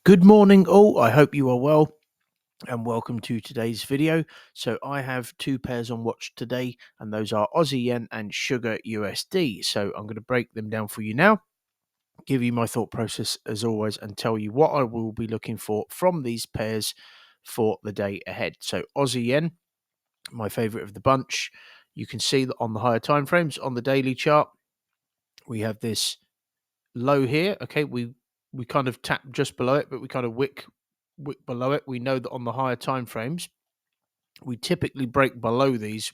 Good morning, all. I hope you are well and welcome to today's video. So, I have two pairs on watch today, and those are Aussie Yen and Sugar USD. So, I'm going to break them down for you now, give you my thought process as always, and tell you what I will be looking for from these pairs for the day ahead. So, Aussie Yen, my favorite of the bunch. You can see that on the higher time frames on the daily chart, we have this low here. Okay, we kind of tap just below it, but we kind of wick below it. We know that on the higher time frames, we typically break below these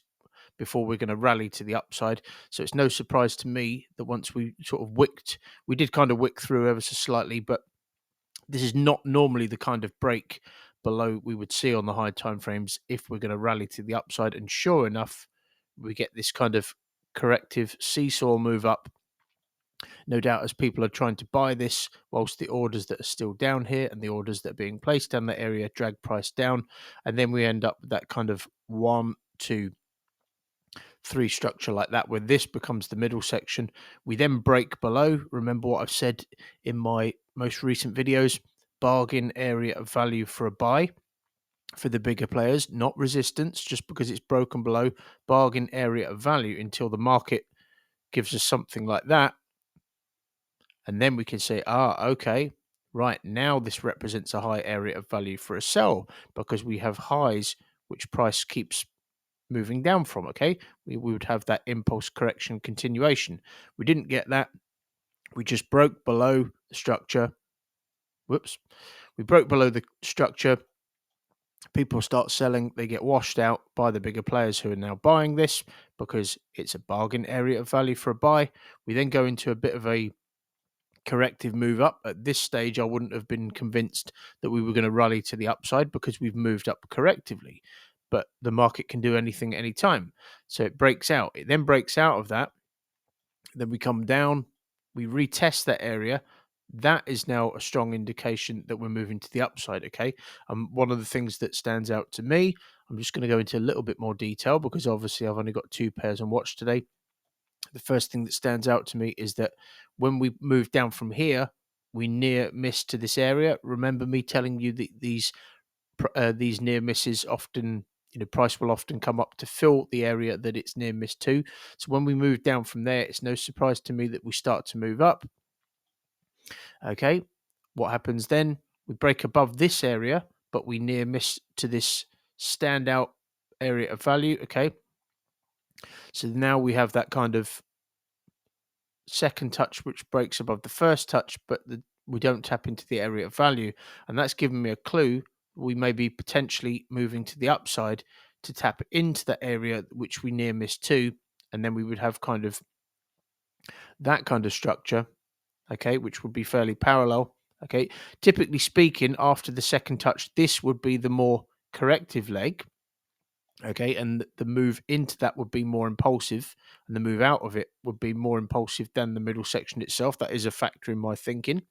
before we're going to rally to the upside. So it's no surprise to me that once we sort of wicked, we did kind of wick through ever so slightly, but this is not normally the kind of break below we would see on the high time frames if we're going to rally to the upside. And sure enough, we get this kind of corrective seesaw move up, no doubt, as people are trying to buy this, whilst the orders that are still down here and the orders that are being placed down that area drag price down. And then we end up with that kind of 1, 2, 3 structure like that, where this becomes the middle section. We then break below. Remember what I've said in my most recent videos: bargain area of value for a buy for the bigger players, not resistance. Just because it's broken below, bargain area of value until the market gives us something like that. And then we can say, okay, right, now this represents a high area of value for a sell because we have highs which price keeps moving down from. Okay, we would have that impulse correction continuation. We didn't get that. We just broke below the structure. Whoops. We broke below the structure. People start selling. They get washed out by the bigger players who are now buying this because it's a bargain area of value for a buy. We then go into a bit of a corrective move up. At this stage, I wouldn't have been convinced that we were going to rally to the upside because we've moved up correctively. But the market can do anything at any time. So it breaks out. It then breaks out of that. Then we come down. We retest that area. That is now a strong indication that we're moving to the upside. Okay. One of the things that stands out to me, I'm just going to go into a little bit more detail because obviously I've only got two pairs on watch today. The first thing that stands out to me is that when we move down from here, we near miss to this area. Remember me telling you that these near misses often, price will often come up to fill the area that it's near miss to. So when we move down from there, it's no surprise to me that we start to move up. Okay, what happens then? We break above this area, but we near miss to this standout area of value. Okay, so now we have that kind of second touch which breaks above the first touch, but we don't tap into the area of value, and that's given me a clue we may be potentially moving to the upside to tap into the area which we near miss to, and then we would have kind of that kind of structure, okay, which would be fairly parallel. Okay, typically speaking, after the second touch, this would be the more corrective leg. Okay, and the move into that would be more impulsive, and the move out of it would be more impulsive than the middle section itself. That is a factor in my thinking.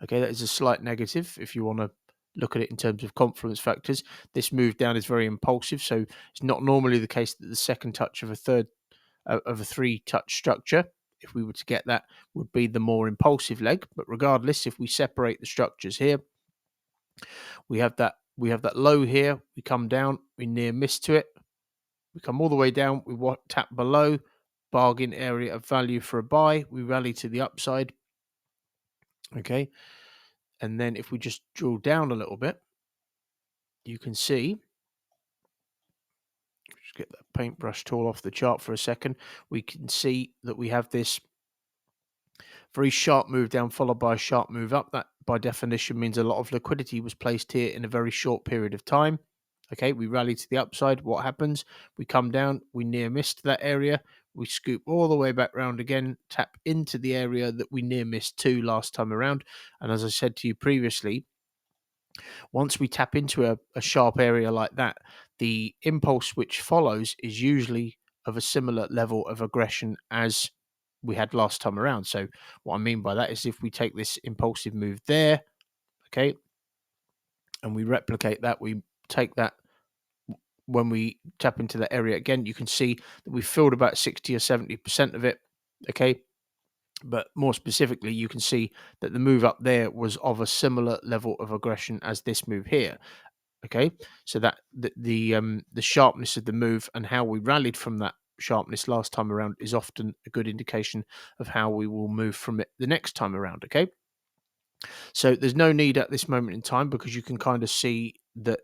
Okay, that is a slight negative if you want to look at it in terms of confluence factors. This move down is very impulsive, so it's not normally the case that the second touch of a three touch structure, if we were to get that, would be the more impulsive leg. But regardless, if we separate the structures here, we have that low here. We come down, we near miss to it. We come all the way down. We tap below bargain area of value for a buy. We rally to the upside. Okay, and then if we just drill down a little bit, you can see. Just get that paintbrush tool off the chart for a second. We can see that we have this very sharp move down followed by a sharp move up. That by definition means a lot of liquidity was placed here in a very short period of time. Okay, we rally to the upside. What happens? We come down, we near missed that area. We scoop all the way back round again, tap into the area that we near missed to last time around. And as I said to you previously, once we tap into a sharp area like that, the impulse which follows is usually of a similar level of aggression as we had last time around. So what I mean by that is if we take this impulsive move there, okay, and we replicate that, we take that when we tap into that area again, you can see that we filled about 60 or 70% of it, okay? But more specifically, you can see that the move up there was of a similar level of aggression as this move here. Okay, so that the sharpness of the move and how we rallied from that sharpness last time around is often a good indication of how we will move from it the next time around. Okay, so there's no need at this moment in time, because you can kind of see that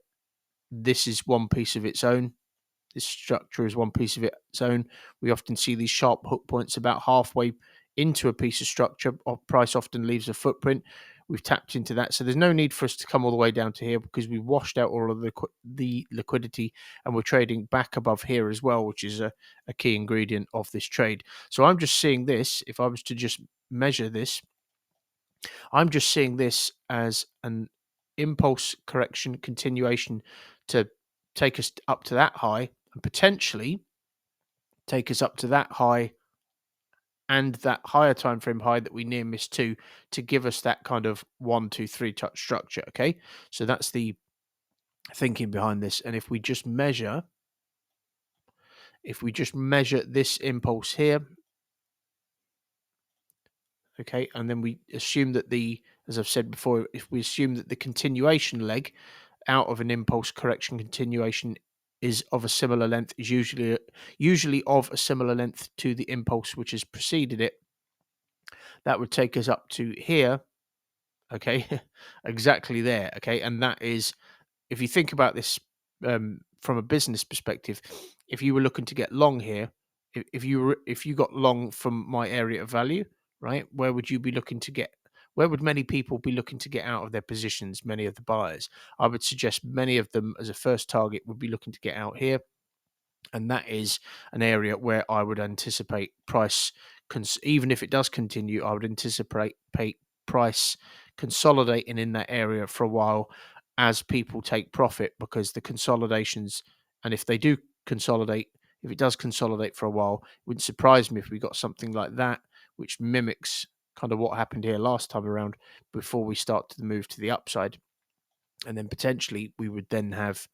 this is one piece of its own. This structure is one piece of its own. We often see these sharp hook points about halfway into a piece of structure. Our price often leaves a footprint. We've tapped into that. So there's no need for us to come all the way down to here, because we've washed out all of the liquidity, and we're trading back above here as well, which is a key ingredient of this trade. So I'm just seeing this, if I was to just measure this, I'm just seeing this as an impulse correction continuation to take us up to that high, and potentially take us up to that high and that higher time frame high that we near missed to give us that kind of 1, 2, 3 touch structure. Okay, so that's the thinking behind this. And if we just measure this impulse here, okay, and then we assume that as I've said before, if we assume that the continuation leg out of an impulse correction continuation is of a similar length, is usually of a similar length to the impulse which has preceded it, that would take us up to here. Okay, exactly there. Okay, and that is, if you think about this from a business perspective, if you were looking to get long here, if you got long from my area of value, right, where would you be looking to get? Where would many people be looking to get out of their positions? Many of the buyers, I would suggest, many of them as a first target would be looking to get out here, and that is an area where I would anticipate price, even if it does continue, I would anticipate price consolidating in that area for a while as people take profit, because the consolidations, and if they do consolidate, if it does consolidate for a while, it wouldn't surprise me if we got something like that, which mimics kind of what happened here last time around before we start to move to the upside. And then potentially we would then have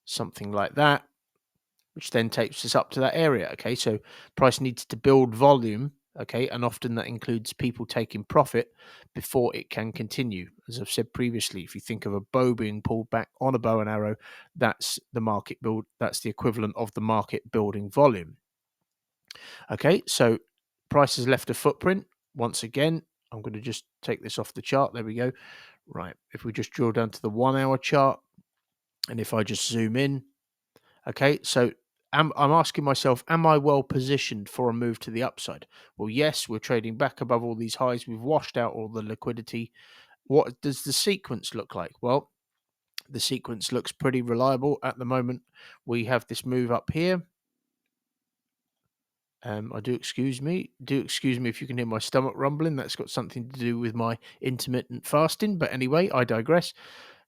something like that, which then takes us up to that area. Okay, so price needs to build volume. Okay, and often that includes people taking profit before it can continue. As I've said previously, if you think of a bow being pulled back on a bow and arrow, that's the market build. That's the equivalent of the market building volume. Okay, so price has left a footprint. Once again, I'm going to just take this off the chart. There we go. Right, if we just drill down to the 1 hour chart, and if I just zoom in, okay, so I'm asking myself, am I well positioned for a move to the upside? Well, yes, we're trading back above all these highs. We've washed out all the liquidity. What does the sequence look like? Well, the sequence looks pretty reliable at the moment. We have this move up here. Do excuse me if you can hear my stomach rumbling. That's got something to do with my intermittent fasting. But anyway, I digress.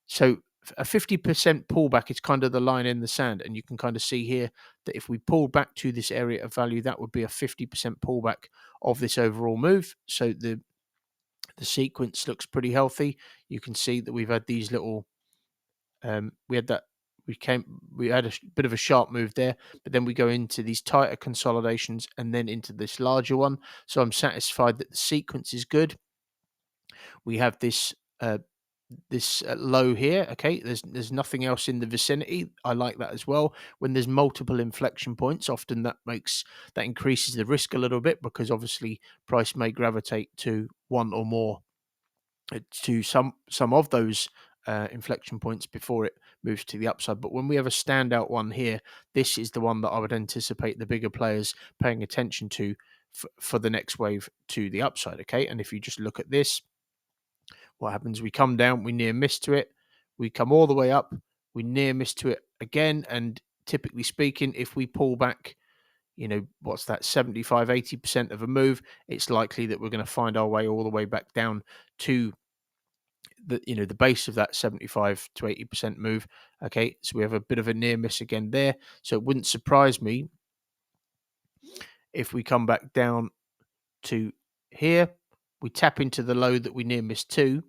So a 50% pullback is kind of the line in the sand, and you can kind of see here that if we pull back to this area of value, that would be a 50% pullback of this overall move. So the sequence looks pretty healthy. You can see that we've had these little we had that we had a bit of a sharp move there, but then we go into these tighter consolidations and then into this larger one. So I'm satisfied that the sequence is good. We have this low here. Okay, there's nothing else in the vicinity. I like that as well. When there's multiple inflection points, often that increases the risk a little bit, because obviously price may gravitate to one or more to some of those inflection points before it moves to the upside. But when we have a standout one here, this is the one that I would anticipate the bigger players paying attention to for the next wave to the upside. Okay, and if you just look at this, what happens? We come down, we near miss to it, we come all the way up, we near miss to it again. And typically speaking, if we pull back, what's that, 75-80% of a move, it's likely that we're going to find our way all the way back down to the base of that 75 to 80% move. Okay, so we have a bit of a near miss again there. So it wouldn't surprise me if we come back down to here, we tap into the low that we near missed to,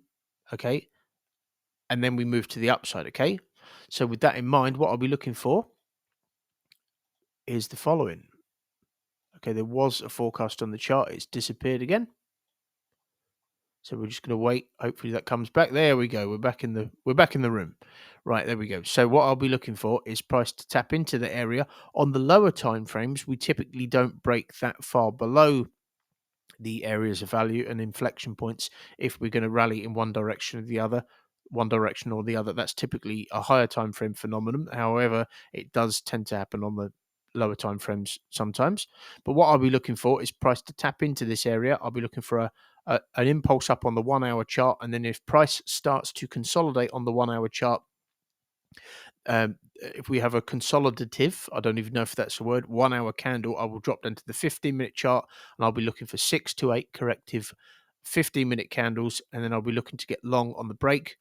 okay, and then we move to the upside. Okay, so with that in mind, what I'll be looking for is the following. Okay, there was a forecast on the chart. It's disappeared again. So we're just going to wait. Hopefully that comes back. There we go. We're back in the room. Right, there we go. So what I'll be looking for is price to tap into the area. On the lower time frames, we typically don't break that far below the areas of value and inflection points if we're going to rally in one direction or the other. That's typically a higher time frame phenomenon. However, it does tend to happen on the lower time frames sometimes. But what I'll be looking for is price to tap into this area. I'll be looking for an impulse up on the 1 hour chart, and then if price starts to consolidate on the 1 hour chart, if we have a consolidative, I don't even know if that's a word, 1 hour candle, I will drop down to the 15-minute chart, and I'll be looking for 6 to 8 corrective 15-minute candles, and then I'll be looking to get long on the break.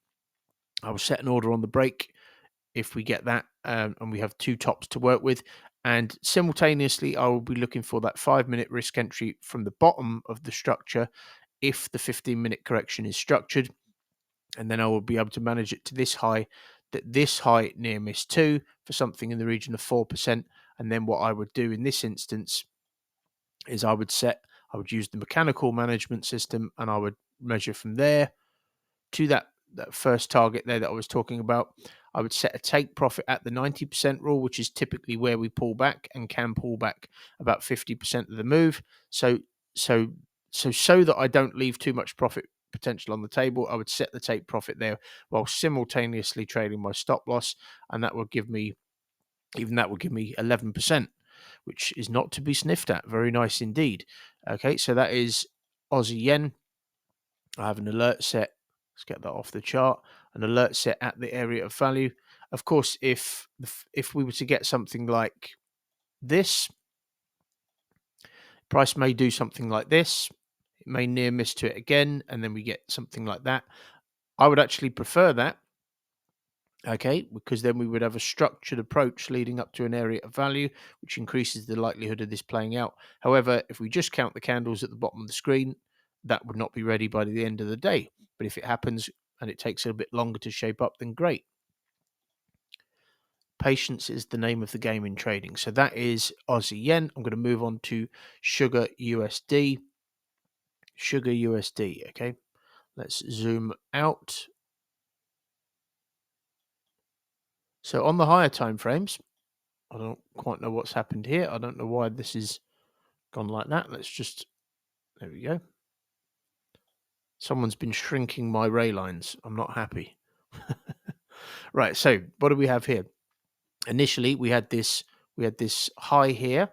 I will set an order on the break if we get that, and we have 2 tops to work with. And simultaneously, I will be looking for that 5-minute risk entry from the bottom of the structure if the 15-minute correction is structured. And then I will be able to manage it to this high, this high near miss 2 for something in the region of 4%. And then what I would do in this instance is I would use the mechanical management system, and I would measure from there to that first target there that I was talking about. I would set a take profit at the 90% rule, which is typically where we pull back and can pull back about 50% of the move. So that I don't leave too much profit potential on the table, I would set the take profit there while simultaneously trading my stop loss, and that would give me 11%, which is not to be sniffed at. Very nice indeed. Okay, so that is Aussie yen. I have an alert set. Let's get that off the chart. An alert set at the area of value. Of course, if we were to get something like this, price may do something like this. It may near miss to it again, and then we get something like that. I would actually prefer that, okay, because then we would have a structured approach leading up to an area of value, which increases the likelihood of this playing out. However, if we just count the candles at the bottom of the screen, that would not be ready by the end of the day. But if it happens and it takes a bit longer to shape up, then great. Patience is the name of the game in trading. So that is Aussie yen. I'm going to move on to Sugar USD. Sugar USD, okay. Let's zoom out. So on the higher time frames, I don't quite know what's happened here. I don't know why this has gone like that. There we go. Someone's been shrinking my ray lines. I'm not happy. Right, so what do we have here? Initially, we had this high here,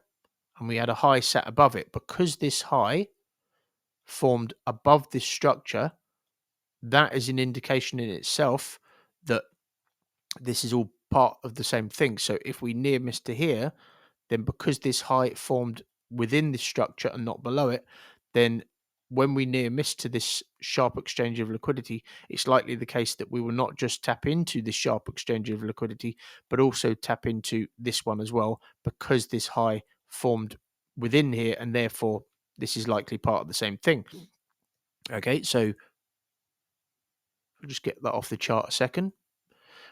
and we had a high sat above it. Because this high formed above this structure, that is an indication in itself that this is all part of the same thing. So if we near miss to here, then because this high formed within this structure and not below it, then when we near miss to this sharp exchange of liquidity, it's likely the case that we will not just tap into this sharp exchange of liquidity, but also tap into this one as well, because this high formed within here, and therefore this is likely part of the same thing. Okay, so we'll just get that off the chart a second.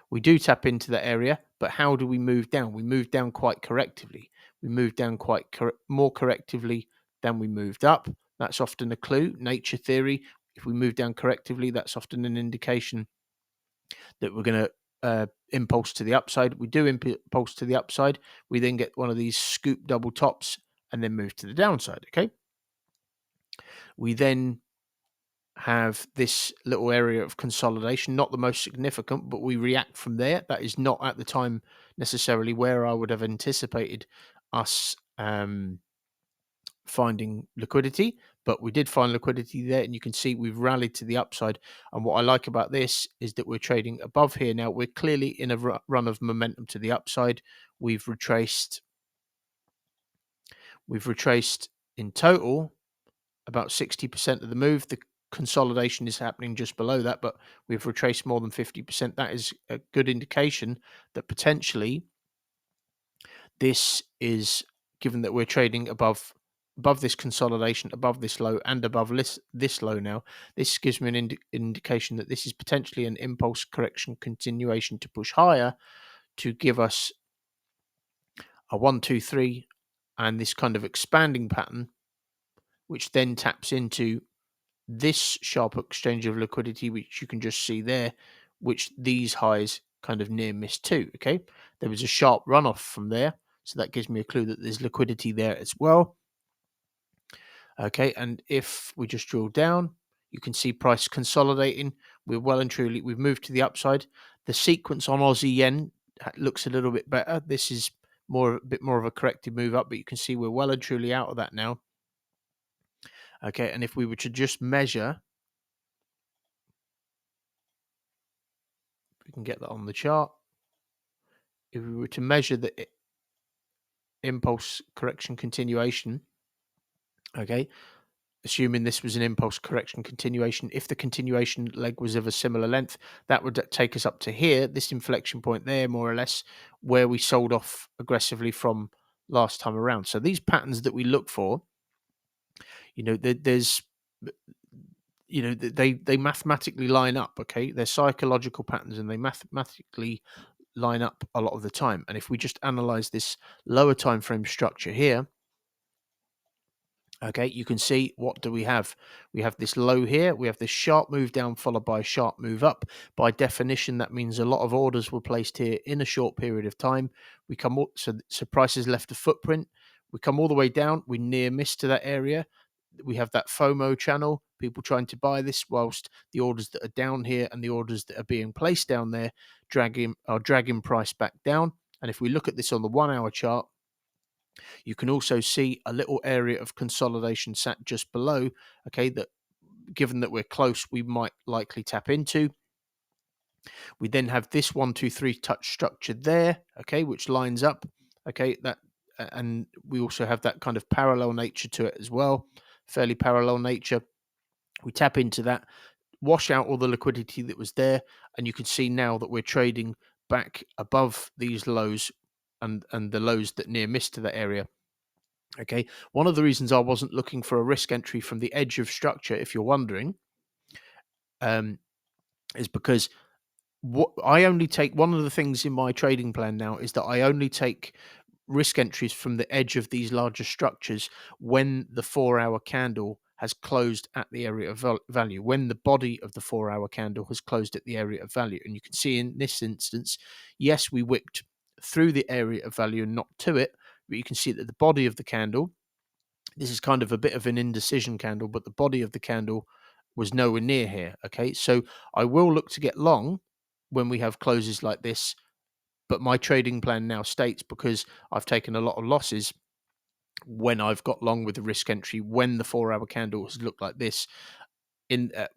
We do tap into that area, but how do we move down? We move down quite correctively. We move down quite more correctively than we moved up. That's often a clue. Nature theory. If we move down correctively, that's often an indication that we're going to impulse to the upside. We do impulse to the upside. We then get one of these scoop double tops and then move to the downside. Okay. We then have this little area of consolidation, not the most significant, but we react from there. That is not at the time necessarily where I would have anticipated us finding liquidity, but we did find liquidity there, and you can see we've rallied to the upside. And what I like about this is that we're trading above here now. We're clearly in a run of momentum to the upside. We've retraced in total about 60% of the move. The consolidation is happening just below that, but we've retraced more than 50%. That is a good indication that potentially this is, given that we're trading above this consolidation, above this low, and above this low now, this gives me an indication that this is potentially an impulse correction continuation to push higher, to give us a 1, 2, 3 and this kind of expanding pattern, which then taps into this sharp exchange of liquidity, which you can just see there, which these highs kind of near missed too. Okay, there was a sharp runoff from there, so that gives me a clue that there's liquidity there as well. Okay, and if we just drill down, you can see price consolidating. We're well and truly, we've moved to the upside. The sequence on Aussie yen looks a little bit better. This is a bit more of a corrective move up, but you can see we're well and truly out of that now. Okay, and if we were to just measure, we can get that on the chart. If we were to measure the impulse correction continuation, okay, assuming this was an impulse correction continuation, if the continuation leg was of a similar length, that would take us up to here, this inflection point there, more or less, where we sold off aggressively from last time around. So these patterns that we look for, there's they mathematically line up. Okay, they're psychological patterns and they mathematically line up a lot of the time. And if we just analyze this lower time frame structure here, okay, you can see, what do we have? We have this low here. We have this sharp move down followed by a sharp move up. By definition, that means a lot of orders were placed here in a short period of time. We come up, so prices left a footprint. We come all the way down. We near miss to that area. We have that FOMO channel, people trying to buy this, whilst the orders that are down here and the orders that are being placed down there are dragging price back down. And if we look at this on the 1 hour chart, you can also see a little area of consolidation sat just below, okay, that given that we're close, we might likely tap into. We then have this 1, 2, 3 touch structure there, okay, which lines up, okay, and we also have that kind of parallel nature to it as well, fairly parallel nature. We tap into that, wash out all the liquidity that was there, and you can see now that we're trading back above these lows and the lows that near missed to that area. Okay, one of the reasons I wasn't looking for a risk entry from the edge of structure, if you're wondering, is because what I only take, one of the things in my trading plan now is that I only take risk entries from the edge of these larger structures when the 4-hour candle has closed at the area of value, when the body of the 4-hour candle has closed at the area of value. And you can see in this instance, yes, we wicked through the area of value and not to it, but you can see that the body of the candle, this is kind of a bit of an indecision candle, but the body of the candle was nowhere near here. Okay, so I will look to get long when we have closes like this, but my trading plan now states, because I've taken a lot of losses when I've got long with the risk entry, when the 4-hour candle has looked like this,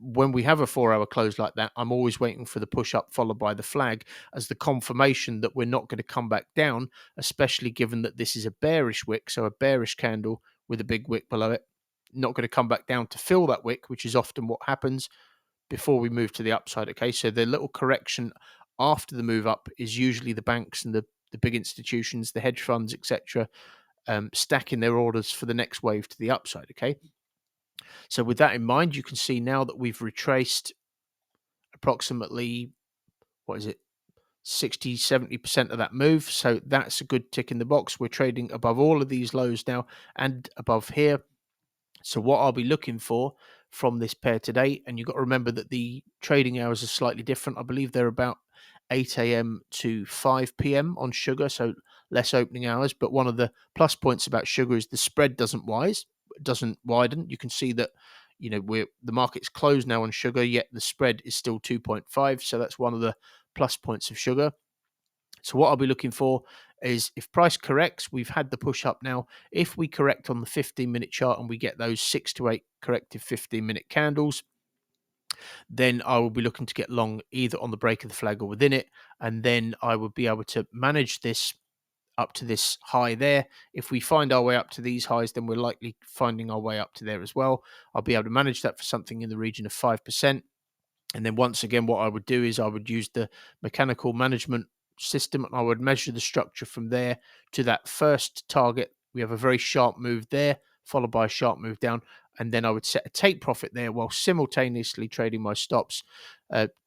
when we have a 4-hour close like that, I'm always waiting for the push up followed by the flag as the confirmation that we're not going to come back down, especially given that this is a bearish wick, so a bearish candle with a big wick below it, not going to come back down to fill that wick, which is often what happens before we move to the upside. Okay, so the little correction after the move up is usually the banks and the big institutions, the hedge funds, etc., stacking their orders for the next wave to the upside. Okay, so with that in mind, you can see now that we've retraced approximately, 60-70% of that move. So that's a good tick in the box. We're trading above all of these lows now and above here. So what I'll be looking for from this pair today, and you've got to remember that the trading hours are slightly different. I believe they're about 8 a.m. to 5 p.m. on sugar, so less opening hours. But one of the plus points about sugar is the spread doesn't widen. You can see that, the market's closed now on sugar, yet the spread is still 2.5. So that's one of the plus points of sugar. So what I'll be looking for is, if price corrects, we've had the push up now. If we correct on the 15-minute chart and we get those 6 to 8 corrective 15-minute candles, then I will be looking to get long either on the break of the flag or within it. And then I would be able to manage this up to this high there. If we find our way up to these highs, then we're likely finding our way up to there as well. I'll be able to manage that for something in the region of 5%. And then once again, what I would do is I would use the mechanical management system and I would measure the structure from there to that first target. We have a very sharp move there, followed by a sharp move down. And then I would set a take profit there while simultaneously trading my stops,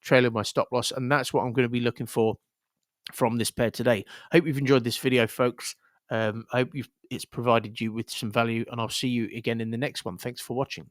trailing my stop loss. And that's what I'm going to be looking for from this pair today. Hope you've enjoyed this video, folks. I hope it's provided you with some value, and I'll see you again in the next one. Thanks for watching.